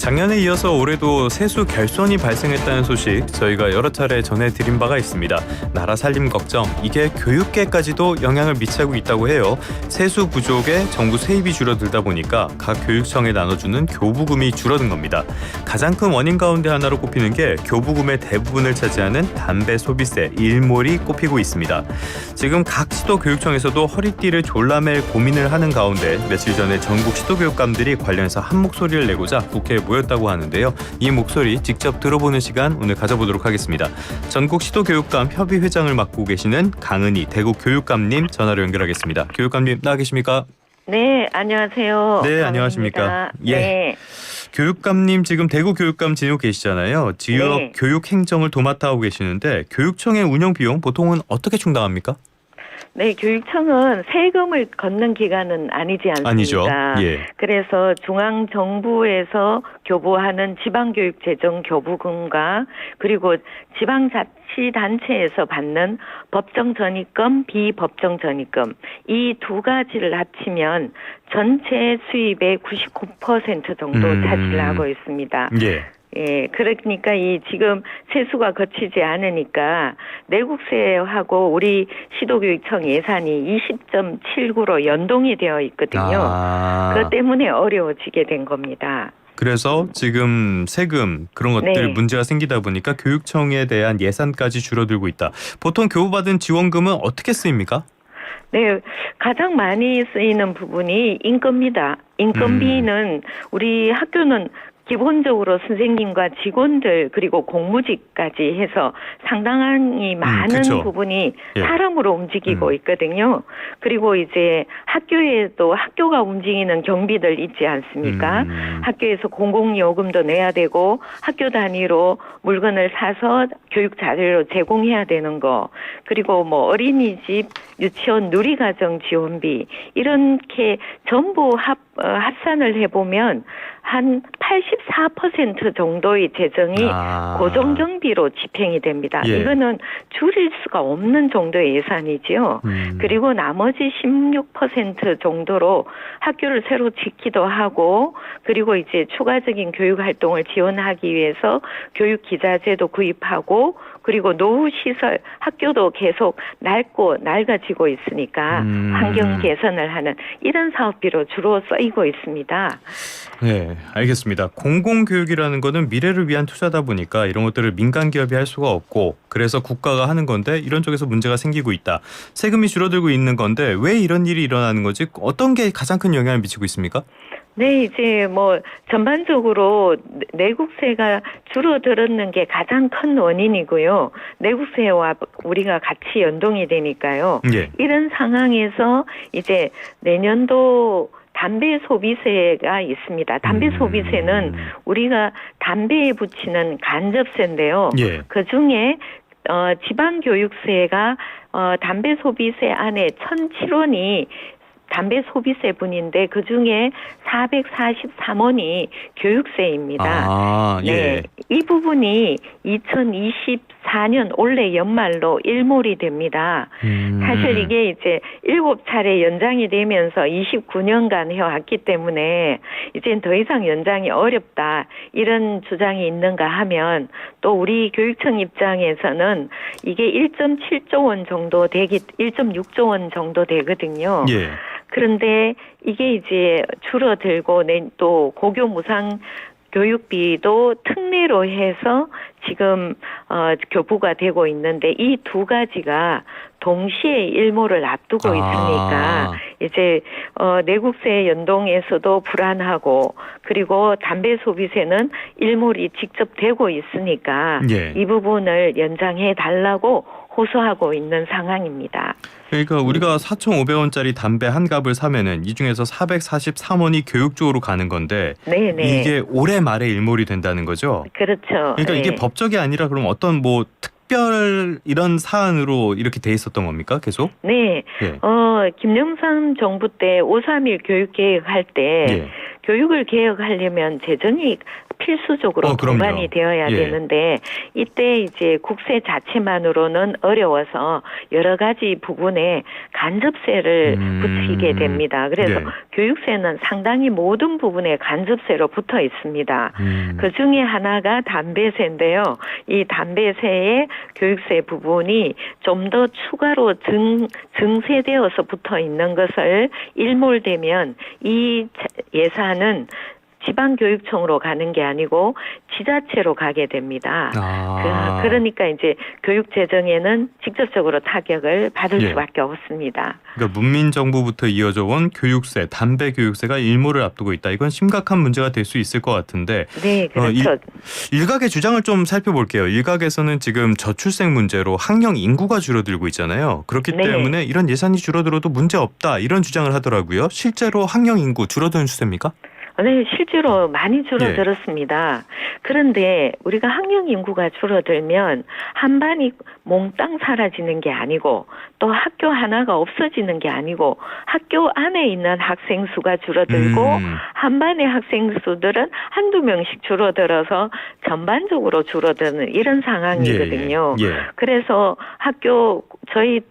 작년에 이어서 올해도 세수 결손이 발생했다는 소식 저희가 여러 차례 전해드린 바가 있습니다. 나라 살림 걱정, 이게 교육계까지도 영향을 미치고 있다고 해요. 세수 부족에 정부 세입이 줄어들다 보니까 각 교육청에 나눠주는 교부금이 줄어든 겁니다. 가장 큰 원인 가운데 하나로 꼽히는 게 교부금의 대부분을 차지하는 담배 소비세, 일몰이 꼽히고 있습니다. 지금 각 시도 교육청에서도 허리띠를 졸라맬 고민을 하는 가운데 며칠 전에 전국 시도교육감들이 관련해서 한 목소리를 내고자 국회에 모였다고 하는데요. 이 목소리 직접 들어보는 시간 오늘 가져보도록 하겠습니다. 전국 시도교육감 협의회장을 맡고 계시는 강은희 대구교육감님 전화로 연결하겠습니다. 교육감님 나와 계십니까? 네, 안녕하세요. 네, 강은희입니다. 안녕하십니까? 예. 네. 교육감님 지금 대구교육감 지내고 계시잖아요. 지역 네. 교육행정을 도맡아 하고 계시는데 교육청의 운영 비용 보통은 어떻게 충당합니까? 네, 교육청은 세금을 걷는 기관은 아니지 않습니까? 아니죠. 예. 그래서 중앙정부에서 교부하는 지방교육재정 교부금과 그리고 지방자치단체에서 받는 법정전입금, 비법정전입금 이 두 가지를 합치면 전체 수입의 99% 정도 차지를 하고 있습니다. 예. 예, 그러니까 이 지금 세수가 거치지 않으니까 내국세하고 우리 시도교육청 예산이 20.79로 연동이 되어 있거든요. 그것 때문에 어려워지게 된 겁니다. 그래서 지금 세금 그런 것들 네. 문제가 생기다 보니까 교육청에 대한 예산까지 줄어들고 있다. 보통 교부받은 지원금은 어떻게 쓰입니까? 네, 가장 많이 쓰이는 부분이 인건비입니다. 인건비는 우리 학교는 기본적으로 선생님과 직원들 그리고 공무직까지 해서 상당히 많은 그쵸. 부분이 예. 사람으로 움직이고 있거든요. 그리고 이제 학교에도 학교가 움직이는 경비들 있지 않습니까? 학교에서 공공요금도 내야 되고 학교 단위로 물건을 사서 교육 자료로 제공해야 되는 거, 그리고 뭐 어린이집, 유치원, 누리과정 지원비 이렇게 전부 합산을 해보면 한 84% 정도의 재정이 고정경비로 집행이 됩니다. 예. 이거는 줄일 수가 없는 정도의 예산이지요. 그리고 나머지 16% 정도로 학교를 새로 짓기도 하고 그리고 이제 추가적인 교육 활동을 지원하기 위해서 교육 기자재도 구입하고 그리고 노후 시설 학교도 계속 낡아지고 있으니까 환경 개선을 하는 이런 사업비로 주로 쓰이고 있습니다. 네, 알겠습니다. 공공교육이라는 거는 미래를 위한 투자다 보니까 이런 것들을 민간 기업이 할 수가 없고 그래서 국가가 하는 건데 이런 쪽에서 문제가 생기고 있다. 세금이 줄어들고 있는 건데 왜 이런 일이 일어나는 거지? 어떤 게 가장 큰 영향을 미치고 있습니까? 네, 이제 뭐 전반적으로 내국세가 줄어들었는 게 가장 큰 원인이고요. 내국세와 우리가 같이 연동이 되니까요. 예. 이런 상황에서 이제 내년도 담배 소비세가 있습니다. 담배 소비세는 우리가 담배에 붙이는 간접세인데요. 예. 그중에 지방교육세가 담배 소비세 안에 1,007원이 담배 소비세 분인데 그중에 443원이 교육세입니다. 예. 네, 이 부분이 2024년 올해 연말로 일몰이 됩니다. 사실 이게 이제 7차례 연장이 되면서 29년간 해왔기 때문에 이젠 더 이상 연장이 어렵다 이런 주장이 있는가 하면 또 우리 교육청 입장에서는 이게 1.7조 원 정도 1.6조 원 정도 되거든요. 예. 그런데 이게 이제 줄어들고 또 고교 무상 교육비도 특례로 해서 지금 교부가 되고 있는데 이 두 가지가 동시에 일몰을 앞두고 있으니까 이제 내국세 연동에서도 불안하고 그리고 담배 소비세는 일몰이 직접 되고 있으니까 예. 이 부분을 연장해 달라고 호소하고 있는 상황입니다. 그러니까 우리가 4,500원짜리 담배 한 갑을 사면은 이 중에서 443원이 교육 쪽으로 가는 건데 네네. 이게 올해 말에 일몰이 된다는 거죠. 그렇죠. 그러니까 이게 네. 법적이 아니라 그럼 어떤 뭐 특별 이런 사안으로 이렇게 돼 있었던 겁니까? 계속? 네. 예. 김영삼 정부 때 5.3일 교육개혁 할 때 예. 교육을 개혁하려면 재정이 필수적으로 그럼요. 동반이 되어야 예. 되는데 이때 이제 국세 자체만으로는 어려워서 여러 가지 부분에 간접세를 붙이게 됩니다. 그래서 네. 교육세는 상당히 모든 부분에 간접세로 붙어 있습니다. 그 중에 하나가 담배세인데요. 이 담배세의 교육세 부분이 좀 더 추가로 증세되어서 붙어 있는 것을 일몰되면 이 예산은 지방교육청으로 가는 게 아니고 지자체로 가게 됩니다. 그러니까 이제 교육재정에는 직접적으로 타격을 받을 수밖에 없습니다. 그러니까 문민정부부터 이어져 온 교육세, 담배 교육세가 일몰을 앞두고 있다. 이건 심각한 문제가 될 수 있을 것 같은데. 네, 그렇죠. 일각의 주장을 좀 살펴볼게요. 일각에서는 지금 저출생 문제로 학령 인구가 줄어들고 있잖아요. 그렇기 때문에 이런 예산이 줄어들어도 문제 없다. 이런 주장을 하더라고요. 실제로 학령 인구 줄어드는 추세입니까? 네, 실제로 많이 줄어들었습니다. 그런데 우리가 학령 인구가 줄어들면 한 반이 몽땅 사라지는 게 아니고 또 학교 하나가 없어지는 게 아니고 학교 안에 있는 학생 수가 줄어들고 한 반의 학생 수들은 한두 명씩 줄어들어서 전반적으로 줄어드는 이런 상황이거든요. 그래서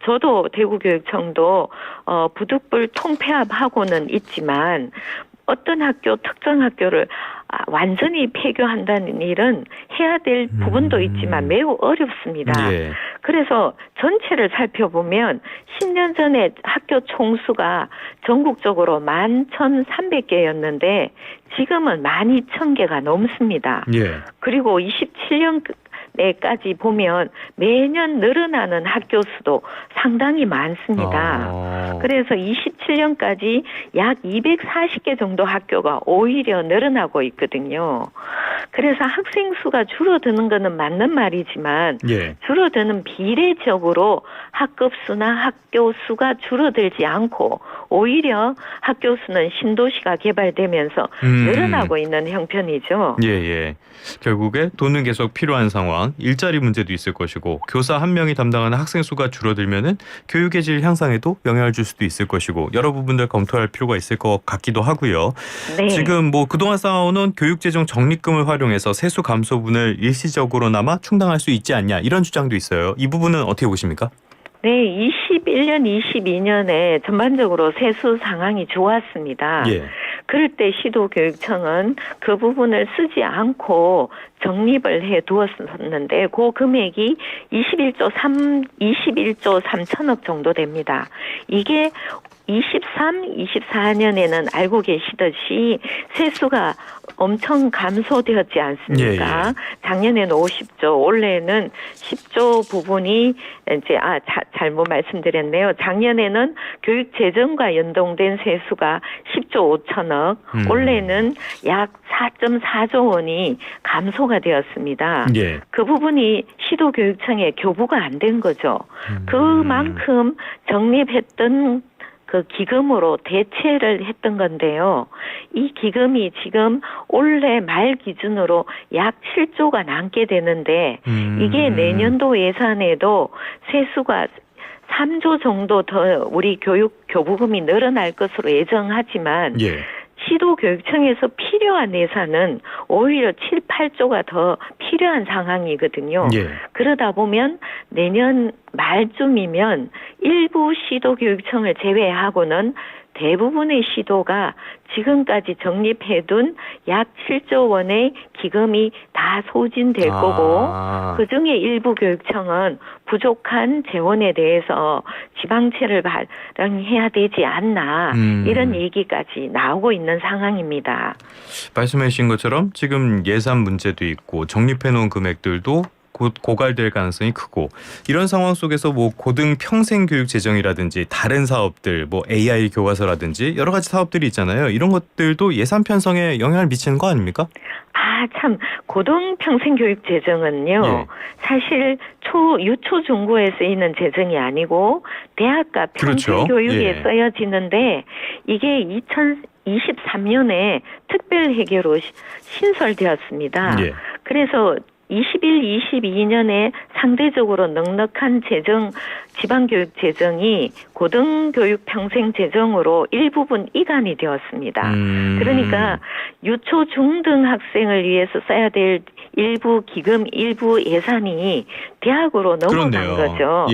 저도 대구교육청도 부득불 통폐합하고는 있지만 어떤 특정 학교를 완전히 폐교한다는 일은 해야 될 부분도 있지만 매우 어렵습니다. 그래서 전체를 살펴보면 10년 전에 학교 총수가 전국적으로 11,300개였는데 지금은 12,000개가 넘습니다. 그리고 27년에까지 보면 매년 늘어나는 학교 수도 상당히 많습니다. 그래서 27년까지 약 240개 정도 학교가 오히려 늘어나고 있거든요. 그래서 학생 수가 줄어드는 것은 맞는 말이지만 줄어드는 비례적으로 학급 수나 학교 수가 줄어들지 않고 오히려 학교 수는 신도시가 개발되면서 늘어나고 있는 형편이죠. 결국에 돈은 계속 필요한 상황, 일자리 문제도 있을 것이고 교사 한 명이 담당하는 학생 수가 줄어들면은 교육의 질 향상에도 영향을 줄 수도 있을 것이고 여러 부분들 검토할 필요가 있을 것 같기도 하고요. 지금 그동안 쌓아오는 교육재정 적립금을 활용해서 세수 감소분을 일시적으로나마 충당할 수 있지 않냐 이런 주장도 있어요. 이 부분은 어떻게 보십니까? 네, 21년, 22년에 전반적으로 세수 상황이 좋았습니다. 그럴 때 시도교육청은 그 부분을 쓰지 않고 적립을 해 두었었는데 그 금액이 21조 3천억 정도 됩니다. 이게 24년에는 알고 계시듯이 세수가 엄청 감소되었지 않습니까? 작년에는 50조, 올해는 10조 부분이 이제 잘못 말씀드렸네요. 작년에는 교육 재정과 연동된 세수가 10조 5천억, 올해는 약 4.4조 원이 감소가 되었습니다. 그 부분이 시도교육청에 교부가 안 된 거죠. 그만큼 적립했던 그 기금으로 대체를 했던 건데요. 이 기금이 지금 올해 말 기준으로 약 7조가 남게 되는데 이게 내년도 예산에도 세수가 3조 정도 더 우리 교부금이 늘어날 것으로 예정하지만 시도교육청에서 필요한 예산은 오히려 7, 8조가 더 필요한 상황이거든요. 그러다 보면 내년 말쯤이면 일부 시도교육청을 제외하고는 대부분의 시도가 지금까지 적립해둔 약 7조 원의 기금이 다 소진될 거고 그중에 일부 교육청은 부족한 재원에 대해서 지방채를 발행해야 되지 않나 이런 얘기까지 나오고 있는 상황입니다. 말씀해 주신 것처럼 지금 예산 문제도 있고 적립해놓은 금액들도 곧 고갈될 가능성이 크고 이런 상황 속에서 고등 평생 교육 재정이라든지 다른 사업들 AI 교과서라든지 여러 가지 사업들이 있잖아요. 이런 것들도 예산 편성에 영향을 미치는 거 아닙니까? 참 고등 평생 교육 재정은요. 사실 유초 중고에 쓰이는 재정이 아니고 대학과 평생 교육에 쓰여지는데 이게 2023년에 특별 회계로 신설되었습니다. 그래서 21, 22년에 상대적으로 넉넉한 지방교육 재정이 고등교육 평생 재정으로 일부분 이관이 되었습니다. 그러니까 유초 중등 학생을 위해서 써야 될 일부 기금, 일부 예산이 대학으로 넘어간 그렇네요. 거죠.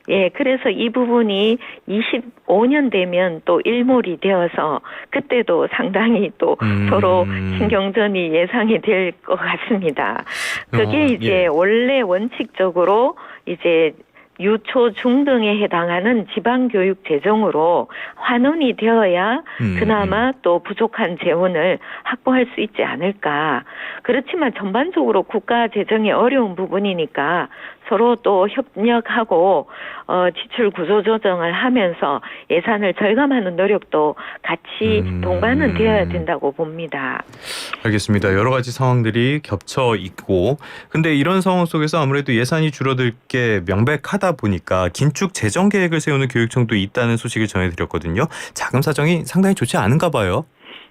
예, 그래서 이 부분이 25년 되면 또 일몰이 되어서 그때도 상당히 또 서로 신경전이 예상이 될 것 같습니다. 그게 이제 원래 원칙적으로 이제 유초 중등에 해당하는 지방교육 재정으로 환원이 되어야 그나마 또 부족한 재원을 확보할 수 있지 않을까. 그렇지만 전반적으로 국가 재정이 어려운 부분이니까 서로 또 협력하고 지출 구조 조정을 하면서 예산을 절감하는 노력도 같이 동반은 되어야 된다고 봅니다. 알겠습니다. 여러 가지 상황들이 겹쳐 있고 근데 이런 상황 속에서 아무래도 예산이 줄어들 게 명백하다 보니까 긴축 재정 계획을 세우는 교육청도 있다는 소식을 전해드렸거든요. 자금 사정이 상당히 좋지 않은가 봐요.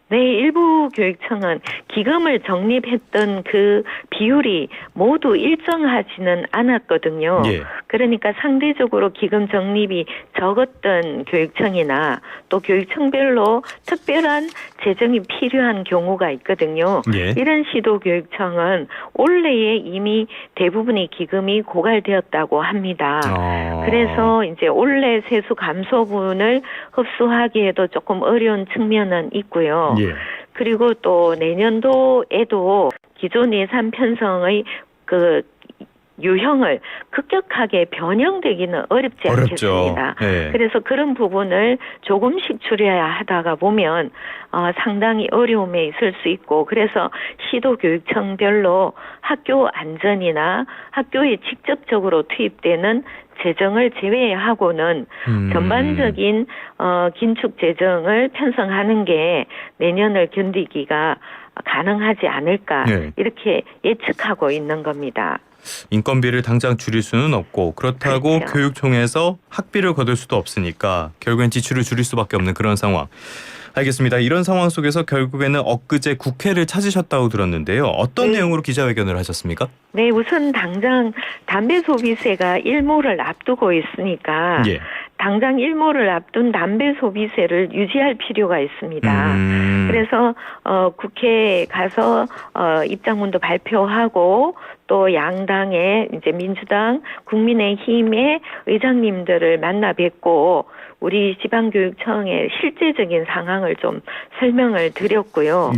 네, 일부 교육청은 기금을 적립했던 그 비율이 모두 일정하지는 않았거든요. 그러니까 상대적으로 기금 적립이 적었던 교육청이나 또 교육청별로 특별한 재정이 필요한 경우가 있거든요. 이런 시도교육청은 올해에 이미 대부분의 기금이 고갈되었다고 합니다. 그래서 이제 올해 세수 감소분을 흡수하기에도 조금 어려운 측면은 있고요. 그리고 또 내년도에도 기존 예산 편성의 그 유형을 급격하게 변형되기는 어렵지 않겠습니다. 그래서 그런 부분을 조금씩 줄여야 하다가 보면 상당히 어려움에 있을 수 있고 그래서 시도교육청별로 학교 안전이나 학교에 직접적으로 투입되는 재정을 제외하고는 전반적인 긴축 재정을 편성하는 게 내년을 견디기가 가능하지 않을까 이렇게 예측하고 있는 겁니다. 인건비를 당장 줄일 수는 없고 그렇다고 그렇죠. 교육청에서 학비를 거둘 수도 없으니까 결국엔 지출을 줄일 수밖에 없는 그런 상황. 알겠습니다. 이런 상황 속에서 결국에는 엊그제 국회를 찾으셨다고 들었는데요. 어떤 내용으로 기자회견을 하셨습니까? 네, 우선 당장 담배 소비세가 일몰을 앞두고 있으니까 당장 일몰을 앞둔 담배 소비세를 유지할 필요가 있습니다. 그래서 국회에 가서 입장문도 발표하고 또 양당의 이제 민주당, 국민의힘의 의장님들을 만나 뵙고 우리 지방교육청의 실제적인 상황을 좀 설명을 드렸고요.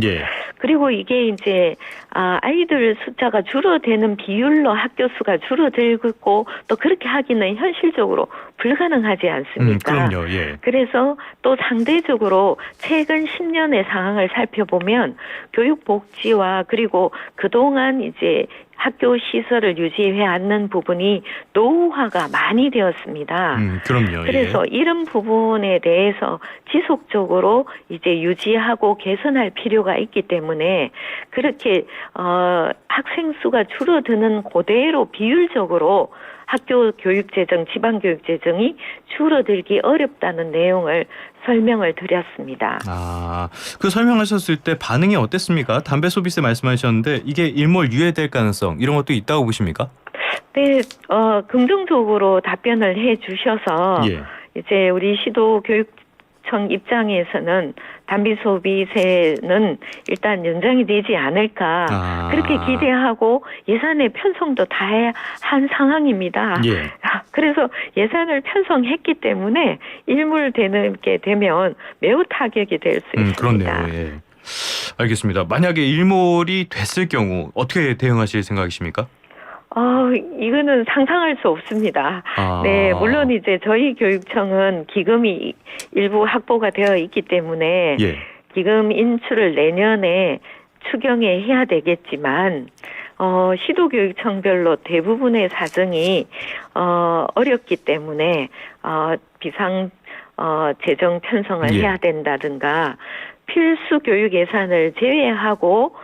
그리고 이게 이제 아이들 숫자가 줄어드는 비율로 학교 수가 줄어들고 또 그렇게 하기는 현실적으로 불가능하지 않습니까? 그럼요. 그래서 또 상대적으로 최근 10년의 상황을 살펴보면 교육복지와 그리고 그동안 이제 학교 시설을 유지해 왔는 부분이 노후화가 많이 되었습니다. 그럼요. 그래서 이런 부분에 대해서 지속적으로 이제 유지하고 개선할 필요가 있기 때문에 그렇게 학생 수가 줄어드는 그대로 비율적으로 학교 교육재정, 지방교육재정이 줄어들기 어렵다는 내용을 설명을 드렸습니다. 그 설명하셨을 때 반응이 어땠습니까? 담배 소비세 말씀하셨는데 이게 일몰 유예될 가능성 이런 것도 있다고 보십니까? 네, 긍정적으로 답변을 해 주셔서 이제 우리 시도교육청 입장에서는 담배 소비세는 일단 연장이 되지 않을까 그렇게 기대하고 예산의 편성도 다 한 상황입니다. 그래서 예산을 편성했기 때문에 일몰되게 되면 매우 타격이 될 수 있습니다. 그렇네요. 알겠습니다. 만약에 일몰이 됐을 경우 어떻게 대응하실 생각이십니까? 이거는 상상할 수 없습니다. 네, 물론 이제 저희 교육청은 기금이 일부 확보가 되어 있기 때문에 기금 인출을 내년에 추경에 해야 되겠지만 시도교육청별로 대부분의 사정이 어렵기 때문에 비상 재정 편성을 해야 된다든가 필수 교육 예산을 제외하고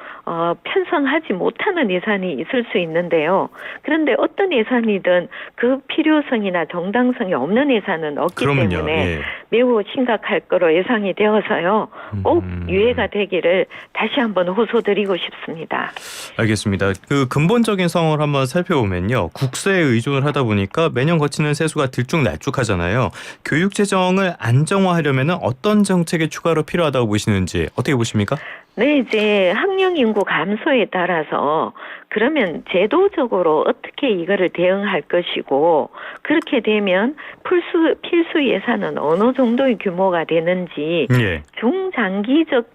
편성하지 못하는 예산이 있을 수 있는데요. 그런데 어떤 예산이든 그 필요성이나 정당성이 없는 예산은 없기 그럼요. 때문에 예. 매우 심각할 거로 예상이 되어서요. 꼭 유예가 되기를 다시 한번 호소드리고 싶습니다. 알겠습니다. 그 근본적인 상황을 한번 살펴보면요. 국세에 의존을 하다 보니까 매년 거치는 세수가 들쭉날쭉하잖아요. 교육 재정을 안정화하려면 어떤 정책이 추가로 필요하다고 보시는지 어떻게 보십니까? 네, 이제 학령 인구 감소에 따라서 그러면 제도적으로 어떻게 이거를 대응할 것이고 그렇게 되면 필수 예산은 어느 정도의 규모가 되는지 예. 중장기적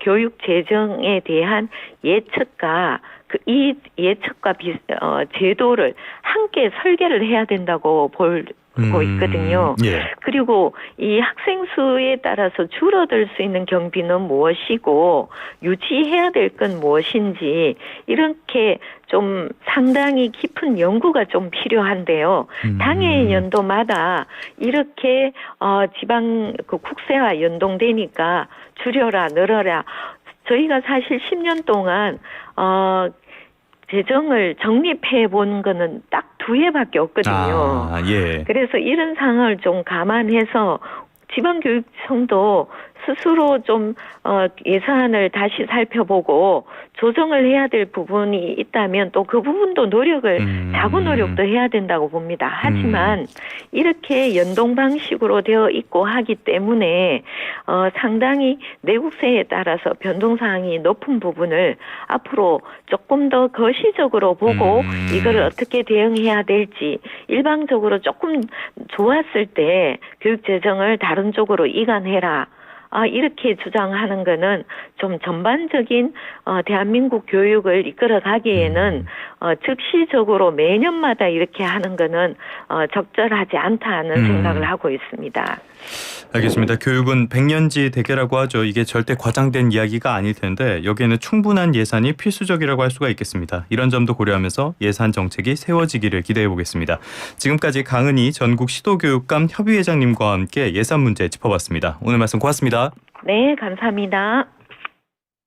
교육 재정에 대한 예측과 이 예측과 제도를 함께 설계를 해야 된다고 보고 있거든요. 예. 그리고 이 학생 수에 따라서 줄어들 수 있는 경비는 무엇이고 유지해야 될 건 무엇인지 이렇게 좀 상당히 깊은 연구가 좀 필요한데요. 당해 연도마다 이렇게 지방 국세와 연동되니까 줄여라 늘어라. 저희가 사실 10년 동안 재정을 정립해 본 거는 딱 2해밖에 없거든요. 예. 그래서 이런 상황을 좀 감안해서 지방교육청도 스스로 좀 예산을 다시 살펴보고 조정을 해야 될 부분이 있다면 또 그 부분도 자구 노력도 해야 된다고 봅니다. 하지만 이렇게 연동 방식으로 되어 있고 하기 때문에 상당히 내국세에 따라서 변동사항이 높은 부분을 앞으로 조금 더 거시적으로 보고 이걸 어떻게 대응해야 될지 일방적으로 조금 좋았을 때 교육재정을 다른 쪽으로 이관해라. 이렇게 주장하는 거는 좀 전반적인 대한민국 교육을 이끌어 가기에는 즉시적으로 매년마다 이렇게 하는 거는 적절하지 않다는 생각을 하고 있습니다. 알겠습니다. 교육은 백년지 대계라고 하죠. 이게 절대 과장된 이야기가 아닐 텐데 여기에는 충분한 예산이 필수적이라고 할 수가 있겠습니다. 이런 점도 고려하면서 예산 정책이 세워지기를 기대해 보겠습니다. 지금까지 강은희 전국 시도교육감 협의회장님과 함께 예산 문제 짚어봤습니다. 오늘 말씀 고맙습니다. 네, 감사합니다.